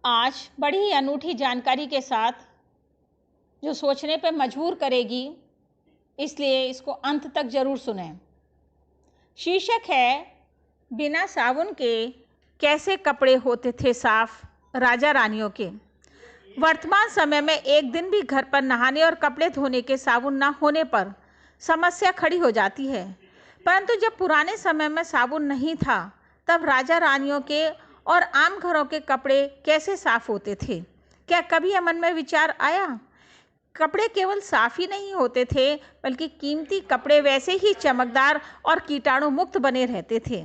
आज बड़ी ही अनूठी जानकारी के साथ जो सोचने पे मजबूर करेगी, इसलिए इसको अंत तक ज़रूर सुनें। शीर्षक है बिना साबुन के कैसे कपड़े होते थे साफ राजा रानियों के। वर्तमान समय में एक दिन भी घर पर नहाने और कपड़े धोने के साबुन ना होने पर समस्या खड़ी हो जाती है। परंतु जब पुराने समय में साबुन नहीं था, तब राजा रानियों के और आम घरों के कपड़े कैसे साफ होते थे? क्या कभी मन में विचार आया? कपड़े केवल साफ ही नहीं होते थे, बल्कि कीमती कपड़े वैसे ही चमकदार और कीटाणु मुक्त बने रहते थे।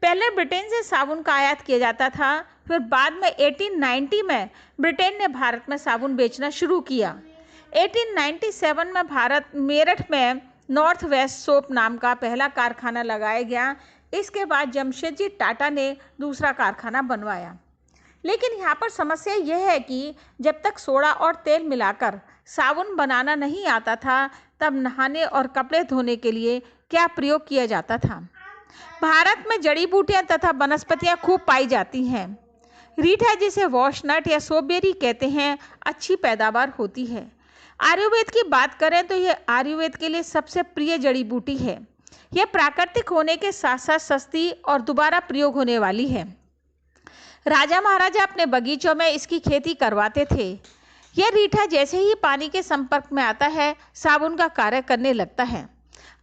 पहले ब्रिटेन से साबुन का आयात किया जाता था, फिर बाद में 1890 में ब्रिटेन ने भारत में साबुन बेचना शुरू किया। 1897 में भारत मेरठ में नॉर्थ वेस्ट सोप नाम का पहला कारखाना लगाया गया। इसके बाद जमशेदजी टाटा ने दूसरा कारखाना बनवाया। लेकिन यहाँ पर समस्या यह है कि जब तक सोडा और तेल मिलाकर साबुन बनाना नहीं आता था, तब नहाने और कपड़े धोने के लिए क्या प्रयोग किया जाता था? भारत में जड़ी बूटियां तथा वनस्पतियां खूब पाई जाती हैं। रीठा, जिसे वॉशनट या सोपबेरी कहते हैं, अच्छी पैदावार होती है। आयुर्वेद की बात करें तो यह आयुर्वेद के लिए सबसे प्रिय जड़ी बूटी है। यह प्राकृतिक होने के साथ साथ सस्ती और दोबारा प्रयोग होने वाली है। राजा महाराजा अपने बगीचों में इसकी खेती करवाते थे। यह रीठा जैसे ही पानी के संपर्क में आता है, साबुन का कार्य करने लगता है।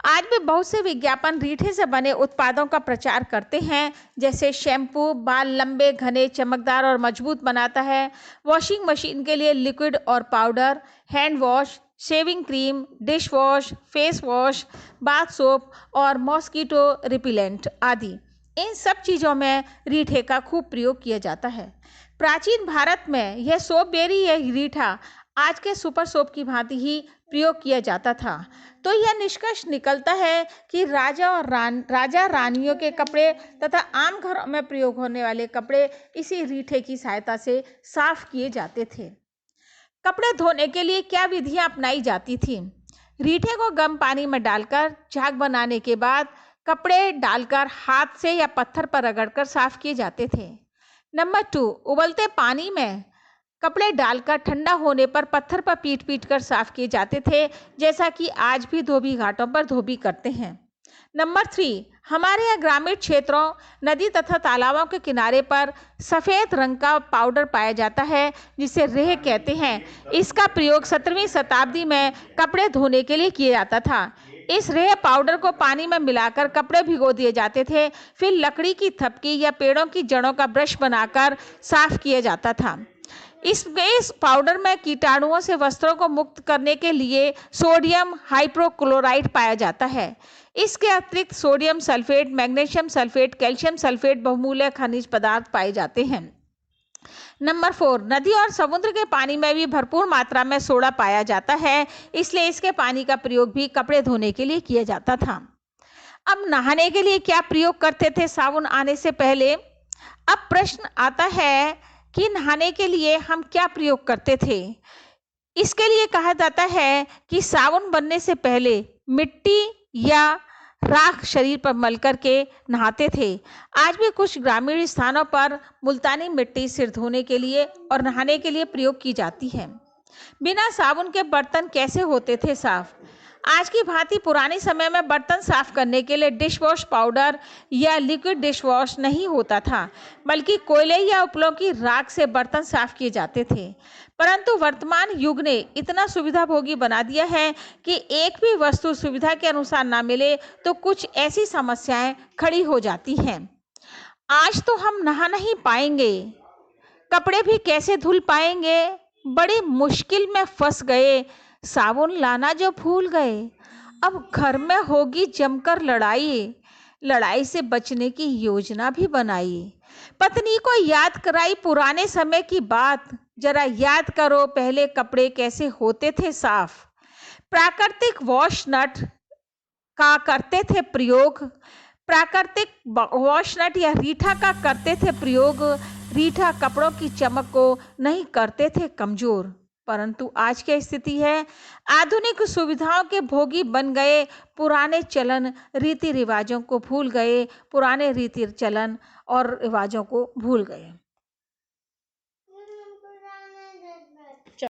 आज भी बहुत से विज्ञापन रीठे से बने उत्पादों का प्रचार करते हैं, जैसे शैम्पू बाल लंबे, घने, चमकदार और मजबूत बनाता है, वॉशिंग मशीन के लिए लिक्विड और powder, hand wash, shaving cream, dish wash, face wash, bath soap और मॉस्किटो रिपेलेंट आदि। इन सब चीज़ों में रीठे का खूब प्रयोग किया जाता है। प्राचीन भारत में यह सोपबेरी या रीठा आज के सुपर सोप की भांति ही प्रयोग किया जाता था। तो यह निष्कर्ष निकलता है कि राजा रानियों के कपड़े तथा आम घरों में प्रयोग होने वाले कपड़े इसी रीठे की सहायता से साफ किए जाते थे। कपड़े धोने के लिए क्या विधियां अपनाई जाती थी? रीठे को गर्म पानी में डालकर झाग बनाने के बाद कपड़े डालकर हाथ से या पत्थर पर रगड़कर साफ किए जाते थे। नंबर 2, उबलते पानी में कपड़े डालकर ठंडा होने पर पत्थर पर पीट पीट कर साफ किए जाते थे, जैसा कि आज भी धोबी घाटों पर धोबी करते हैं। नंबर 3, हमारे यहाँ ग्रामीण क्षेत्रों, नदी तथा तालाबों के किनारे पर सफ़ेद रंग का पाउडर पाया जाता है, जिसे रेह कहते हैं। इसका प्रयोग 17वीं शताब्दी में कपड़े धोने के लिए किया जाता था। इस रेह पाउडर को पानी में मिलाकर कपड़े भिगो दिए जाते थे, फिर लकड़ी की थपकी या पेड़ों की जड़ों का ब्रश बनाकर साफ किया जाता था। इस पाउडर में कीटाणुओं से वस्त्रों को मुक्त करने के लिए सोडियम हाइपोक्लोराइट पाया जाता है। इसके अतिरिक्त sodium sulphate, magnesium sulphate, calcium sulphate बहुमूल्य खनिज पदार्थ पाए जाते हैं। नंबर 4, नदी और समुद्र के पानी में भी भरपूर मात्रा में सोडा पाया जाता है, इसलिए इसके पानी का प्रयोग भी कपड़े धोने के लिए किया जाता था। अब नहाने के लिए क्या प्रयोग करते थे साबुन आने से पहले? अब प्रश्न आता है कि नहाने के लिए हम क्या प्रयोग करते थे? इसके लिए कहा जाता है कि साबुन बनने से पहले मिट्टी या राख शरीर पर मल करके नहाते थे। आज भी कुछ ग्रामीण स्थानों पर मुल्तानी मिट्टी सिर धोने के लिए और नहाने के लिए प्रयोग की जाती है। बिना साबुन के बर्तन कैसे होते थे साफ? आज की भांति पुराने समय में बर्तन साफ करने के लिए डिश वॉश पाउडर या लिक्विड डिश वॉश नहीं होता था, बल्कि कोयले या उपलों की राख से बर्तन साफ किए जाते थे। परंतु वर्तमान युग ने इतना सुविधाभोगी बना दिया है कि एक भी वस्तु सुविधा के अनुसार ना मिले तो कुछ ऐसी समस्याएं खड़ी हो जाती हैं। आज तो हम नहा नहीं पाएंगे, कपड़े भी कैसे धुल पाएंगे? बड़ी मुश्किल में फंस गए, साबुन लाना जो भूल गए। अब घर में होगी जमकर लड़ाई, लड़ाई से बचने की योजना भी बनाई। पत्नी को याद कराई पुराने समय की बात, जरा याद करो पहले कपड़े कैसे होते थे साफ। प्राकृतिक वॉशनट का करते थे प्रयोग, प्राकृतिक वॉशनट या रीठा का करते थे प्रयोग। रीठा कपड़ों की चमक को नहीं करते थे कमजोर। परंतु आज की स्थिति है, आधुनिक सुविधाओं के भोगी बन गए, पुराने चलन रीति रिवाजों को भूल गए, पुराने रीति चलन और रिवाजों को भूल गए।